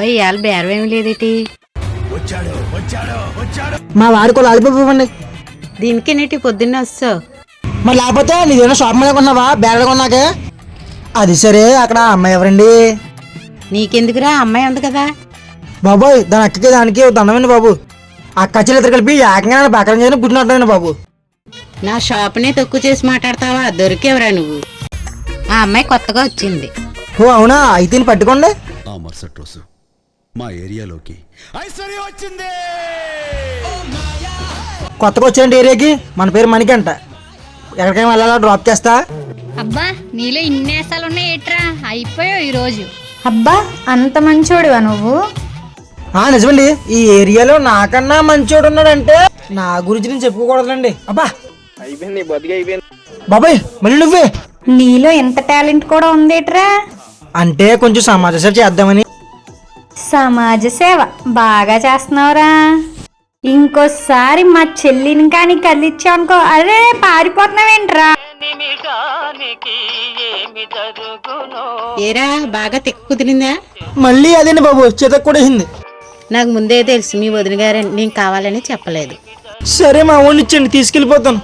అబ్బాయి ఇవాళ బేరం ఏమి లేదేటి? మా వాడికి లాలిపాప్ ఇవ్వండి. దీనికి నేటి పొద్దున్నే వస్తావు. మరి లేకపోతే నీదేమో షాప్ మీద కొన్నావా? బేరలు కొన్నాకే. అది సరే, అక్కడ అమ్మాయి ఎవరండి? నీకెందుకురా, అమ్మాయి ఉంది కదా. బాబోయ్, దాని అక్కకి దానికి దండమండి బాబు. అక్క చెల్లిద్దరు కలిపి ఏకంగా బకరం చేయని పుట్టినట్టు బాబు. నా షాప్నే తక్కువ చేసి మాట్లాడతావా? దొరికేవరా నువ్వు? ఆ అమ్మాయి కొత్తగా వచ్చింది. ఓ అవునా, అయితే పట్టుకోండి. ఆ మరుసటి రోజు మా ఏరియాలోకి ఐశ్వర్య వచ్చింది. కొత్తగా వచ్చేయండి ఏరియాకి. మన పేరు మణికంట. ఎక్కడికైనా వెళ్ళాలా? డ్రాప్ చేస్తా. అబ్బా, నీలో ఇన్ని వేసాలు ఉన్నాయి ఏట్రా, అయిపోయావు ఈరోజు. అబ్బా, అంత మంచోడువా నువ్వు? నిజమండి, ఈ ఏరియాలో నాకన్నా మంచోడు ఉన్నాడంటే నా గురించి నేను చెప్పుకోకూడదండి. అబ్బా అయిపోయింది, బతికి అయిపోయింది. బాబాయ్, మళ్ళీ నువ్వే. నీలో ఎంత టాలెంట్ కూడా ఉందేట్రా? అంటే కొంచెం సమాజ సేవ చేద్దామని. సమాజ సేవ బాగా చేస్తున్నావురా. ఇంకోసారి మా చెల్లిని కానీ కదిలిచ్చావు అనుకో, అరే పారిపోతున్నావేంట్రా? ఏరా, బాగా తిక్కు కుదిరిందా? మళ్ళీ అదేండి బాబు, చేతకు కూడా అయింది. నాకు ముందే తెలుసు మీ వదిన గారని. నేను కావాలని చెప్పలేదు. సరే, మా ఊళ్ళో ఇచ్చండి, తీసుకెళ్ళిపోతాను.